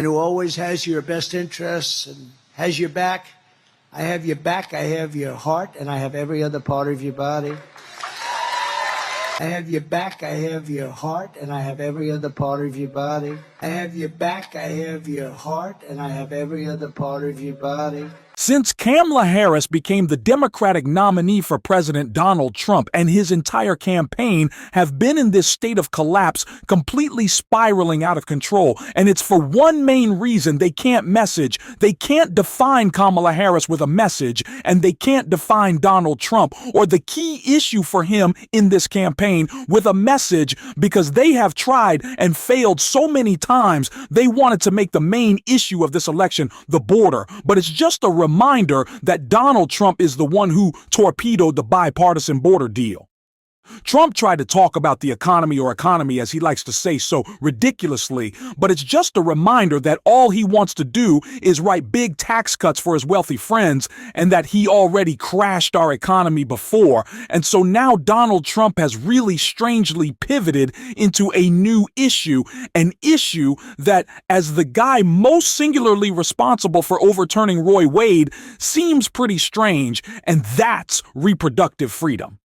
and who always has your best interests and has your back. I have your back, I have your heart, and I have every other part of your body. I have your back, I have your heart, and I have every other part of your body. I have your back, I have your heart, and I have every other part of your body. Since Kamala Harris became the Democratic nominee for President Donald Trump and his entire campaign have been in this state of collapse, completely spiraling out of control. And it's for one main reason: they can't message. They can't define Kamala Harris with a message, and they can't define Donald Trump or the key issue for him in this campaign with a message, because they have tried and failed so many times. They wanted to make the main issue of this election the border, but it's just a reminder that Donald Trump is the one who torpedoed the bipartisan border deal. Trump tried to talk about the economy, or economy as he likes to say so ridiculously, but it's just a reminder that all he wants to do is write big tax cuts for his wealthy friends, and that he already crashed our economy before. And so now Donald Trump has really strangely pivoted into a new issue, an issue that, as the guy most singularly responsible for overturning Roe Wade, seems pretty strange, and that's reproductive freedom.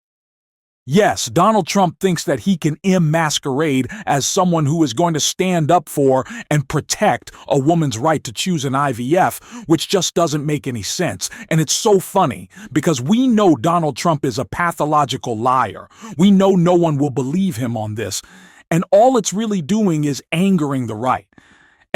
Yes, Donald Trump thinks that he can masquerade as someone who is going to stand up for and protect a woman's right to choose an IVF, which just doesn't make any sense. And it's so funny because we know Donald Trump is a pathological liar. We know no one will believe him on this. And all it's really doing is angering the right.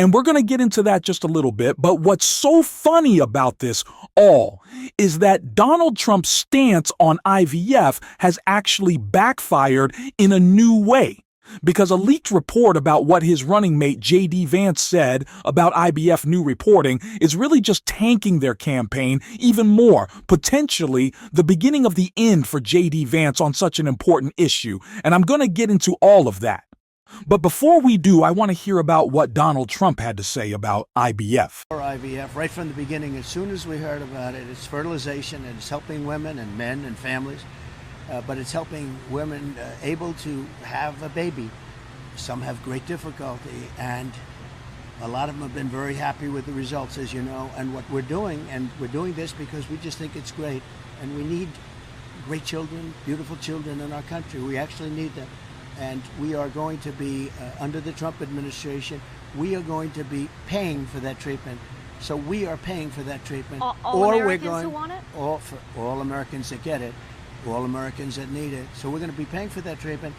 And we're going to get into that just a little bit. But what's so funny about this all is that Donald Trump's stance on IVF has actually backfired in a new way. Because a leaked report about what his running mate J.D. Vance said about IVF new reporting is really just tanking their campaign even more, potentially the beginning of the end for J.D. Vance on such an important issue. And I'm going to get into all of that. But before we do, I want to hear about what Donald Trump had to say about IVF. IVF, right from the beginning, as soon as we heard about it, it's fertilization, and it's helping women and men and families, but it's helping women able to have a baby. Some have great difficulty, and a lot of them have been very happy with the results, as you know, and what we're doing. And we're doing this because we just think it's great, and we need great children, beautiful children in our country. We actually need them. And we are going to be, under the Trump administration, we are going to be paying for that treatment. So we are paying for that treatment. All Americans who want it? For all Americans that get it, all Americans that need it. So we're going to be paying for that treatment,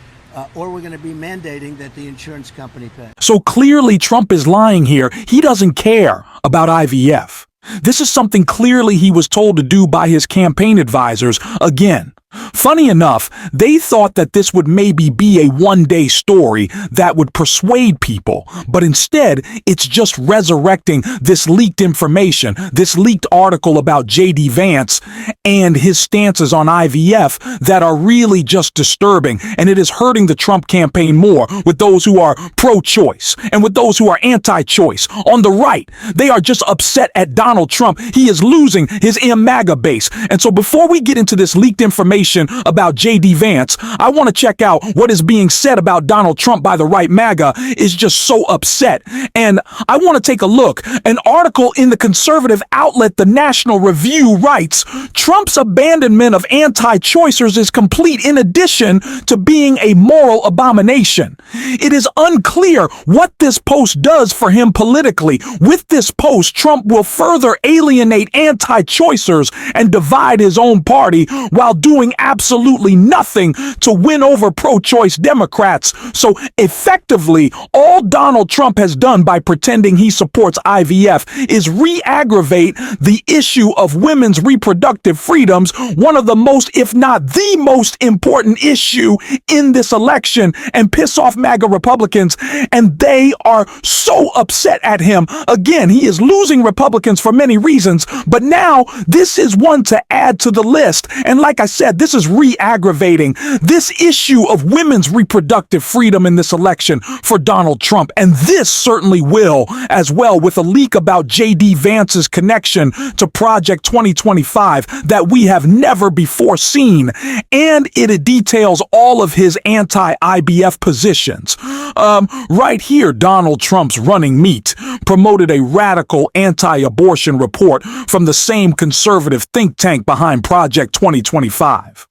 or we're going to be mandating that the insurance company pay. So clearly Trump is lying here. He doesn't care about IVF. This is something clearly he was told to do by his campaign advisors. Again, funny enough, they thought that this would maybe be a one-day story that would persuade people, but instead, it's just resurrecting this leaked information, this leaked article about J.D. Vance and his stances on IVF that are really just disturbing, and it is hurting the Trump campaign more with those who are pro-choice and with those who are anti-choice. On the right, they are just upset at Donald Trump. He is losing his MAGA base. And so before we get into this leaked information about J.D. Vance, I want to check out what is being said about Donald Trump by the right MAGA is just so upset. And I want to take a look. An article in the conservative outlet The National Review writes, Trump's abandonment of anti-choicers is complete in addition to being a moral abomination. It is unclear what this post does for him politically. With this post, Trump will further alienate anti-choicers and divide his own party while doing absolutely nothing to win over pro-choice Democrats. So effectively, all Donald Trump has done by pretending he supports IVF is re-aggravate the issue of women's reproductive freedoms, one of the most, if not the most important issue in this election, and piss off MAGA Republicans. And they are so upset at him. Again, he is losing Republicans for many reasons, but now this is one to add to the list. And like I said, this is re-aggravating this issue of women's reproductive freedom in this election for Donald Trump. And this certainly will as well, with a leak about J.D. Vance's connection to Project 2025 that we have never before seen. And it details all of his anti-IVF positions. Right here, Donald Trump's running mate promoted a radical anti-abortion report from the same conservative think tank behind Project 2025.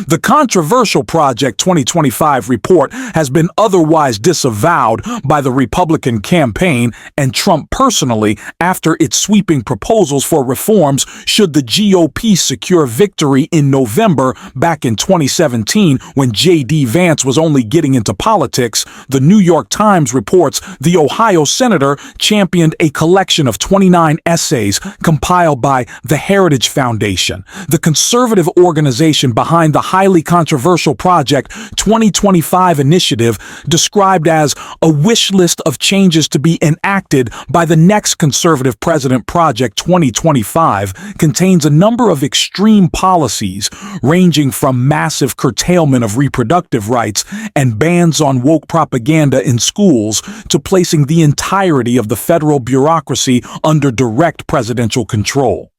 The controversial Project 2025 report has been otherwise disavowed by the Republican campaign and Trump personally after its sweeping proposals for reforms should the GOP secure victory in November back in 2017 when J.D. Vance was only getting into politics. The New York Times reports the Ohio senator championed a collection of 29 essays compiled by the Heritage Foundation, the conservative organization behind the highly controversial Project 2025 initiative, described as a wish list of changes to be enacted by the next conservative president. Project 2025 contains a number of extreme policies ranging from massive curtailment of reproductive rights and bans on woke propaganda in schools to placing the entirety of the federal bureaucracy under direct presidential control.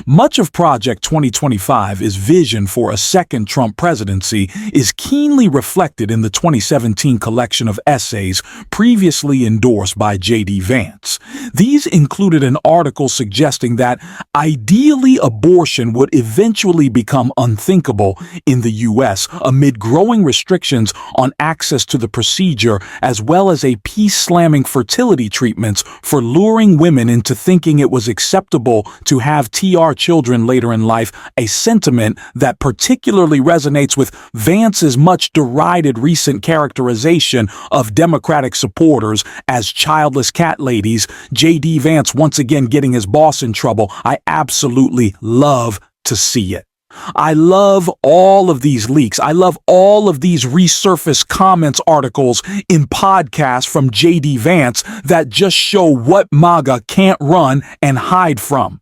Much of Project 2025's vision for a second Trump presidency is keenly reflected in the 2017 collection of essays previously endorsed by J.D. Vance. These included an article suggesting that ideally abortion would eventually become unthinkable in the U.S. amid growing restrictions on access to the procedure, as well as a peace-slamming fertility treatments for luring women into thinking it was acceptable to have TR children later in life, a sentiment that particularly resonates with Vance's much derided recent characterization of Democratic supporters as childless cat ladies. J.D. Vance once again getting his boss in trouble. I absolutely love to see it. I love all of these leaks. I love all of these resurfaced comments articles in podcasts from J.D. Vance that just show what MAGA can't run and hide from.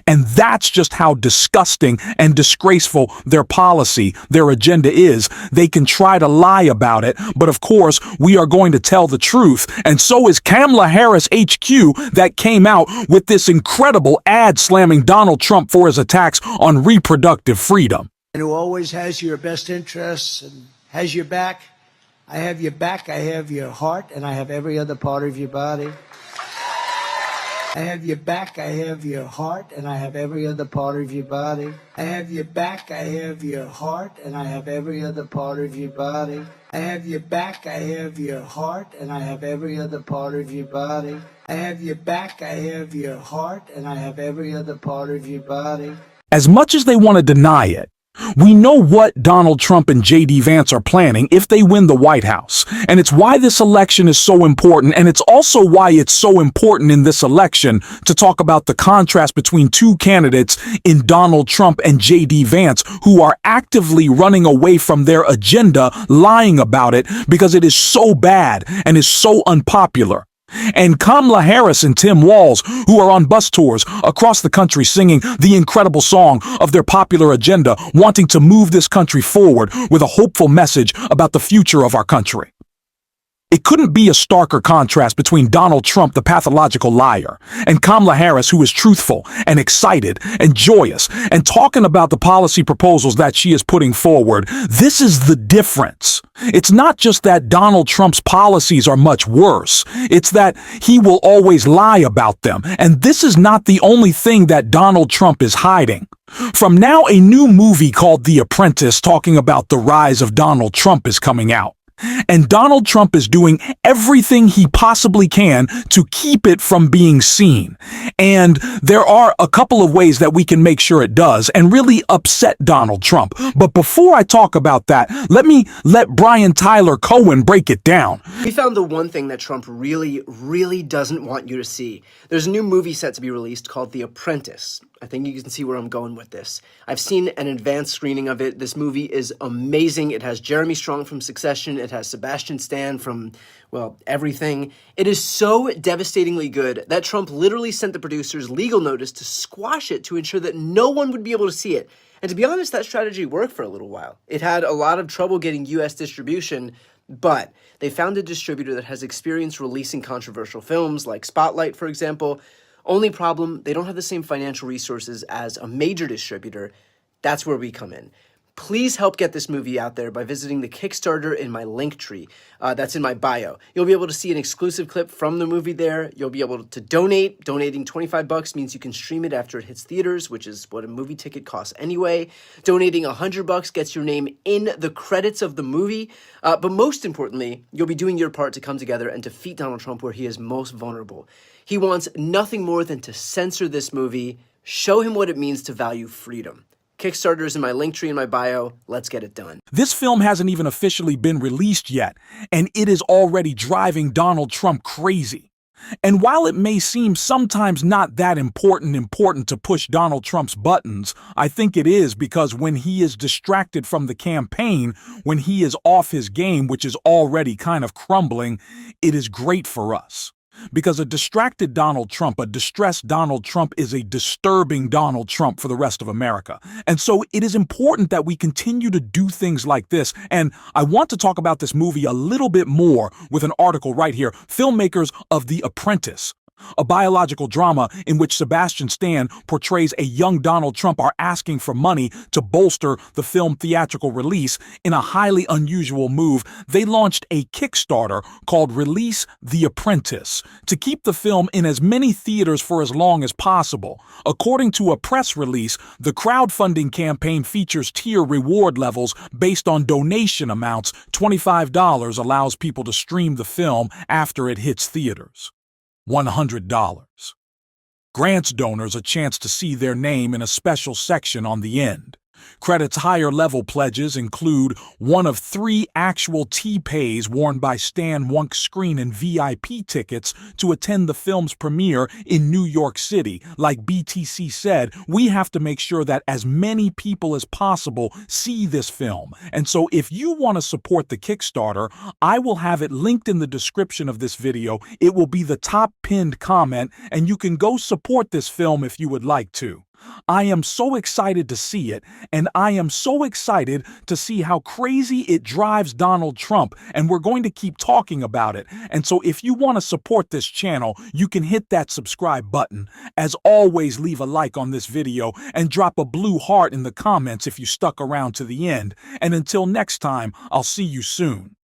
And that's just how disgusting and disgraceful their policy, their agenda is. They can try to lie about it, but of course, we are going to tell the truth. And so is Kamala Harris HQ that came out with this incredible ad slamming Donald Trump for his attacks on reproductive freedom. And who always has your best interests and has your back. I have your back, I have your heart, and I have every other part of your body. I have your back, I have your heart, and I have every other part of your body. I have your back, I have your heart, and I have every other part of your body. I have your back, I have your heart, and I have every other part of your body. I have your back, I have your heart, and I have every other part of your body. As much as they want to deny it, we know what Donald Trump and J.D. Vance are planning if they win the White House. And it's why this election is so important. And it's also why it's so important in this election to talk about the contrast between two candidates in Donald Trump and J.D. Vance who are actively running away from their agenda, lying about it because it is so bad and is so unpopular. And Kamala Harris and Tim Walz, who are on bus tours across the country singing the incredible song of their popular agenda, wanting to move this country forward with a hopeful message about the future of our country. It couldn't be a starker contrast between Donald Trump, the pathological liar, and Kamala Harris, who is truthful and excited and joyous and talking about the policy proposals that she is putting forward. This is the difference. It's not just that Donald Trump's policies are much worse. It's that he will always lie about them. And this is not the only thing that Donald Trump is hiding. From now, a new movie called The Apprentice talking about the rise of Donald Trump is coming out. And Donald Trump is doing everything he possibly can to keep it from being seen. And there are a couple of ways that we can make sure it does and really upset Donald Trump. But before I talk about that, let Brian Tyler Cohen break it down. We found the one thing that Trump really doesn't want you to see. There's a new movie set to be released called The Apprentice. I think you can see where I'm going with this. I've seen an advanced screening of it. This movie is amazing. It has Jeremy Strong from Succession. It has Sebastian Stan from, well, everything. It is so devastatingly good that Trump literally sent the producers legal notice to squash it to ensure that no one would be able to see it. And to be honest, that strategy worked for a little while. It had a lot of trouble getting US distribution, but they found a distributor that has experience releasing controversial films like Spotlight, for example. Only problem, they don't have the same financial resources as a major distributor. That's where we come in. Please help get this movie out there by visiting the Kickstarter in my link tree. That's in my bio. You'll be able to see an exclusive clip from the movie there. You'll be able to donate. Donating $25 means you can stream it after it hits theaters, which is what a movie ticket costs anyway. Donating $100 gets your name in the credits of the movie. But most importantly, you'll be doing your part to come together and defeat Donald Trump where he is most vulnerable. He wants nothing more than to censor this movie, show him what it means to value freedom. Kickstarter is in my link tree in my bio. Let's get it done. This film hasn't even officially been released yet, and it is already driving Donald Trump crazy. And while it may seem sometimes not that important to push Donald Trump's buttons, I think it is, because when he is distracted from the campaign, when he is off his game, which is already kind of crumbling, it is great for us. Because a distracted Donald Trump, a distressed Donald Trump, is a disturbing Donald Trump for the rest of America. And so it is important that we continue to do things like this. And I want to talk about this movie a little bit more with an article right here. Filmmakers of The Apprentice, a biological drama in which Sebastian Stan portrays a young Donald Trump, are asking for money to bolster the film theatrical release. In a highly unusual move, they launched a Kickstarter called Release The Apprentice to keep the film in as many theaters for as long as possible. According to a press release, the crowdfunding campaign features tier reward levels based on donation amounts. $25 allows people to stream the film after it hits theaters. $100 grants donors a chance to see their name in a special section on the end. Credits higher-level pledges include one of 3 actual T-Pays worn by Stan Wunk screen and VIP tickets to attend the film's premiere in New York City. Like BTC said, we have to make sure that as many people as possible see this film. And so if you want to support the Kickstarter, I will have it linked in the description of this video. It will be the top pinned comment, and you can go support this film if you would like to. I am so excited to see it, and I am so excited to see how crazy it drives Donald Trump, and we're going to keep talking about it. And so if you want to support this channel, you can hit that subscribe button. As always, leave a like on this video and drop a blue heart in the comments if you stuck around to the end. And until next time, I'll see you soon.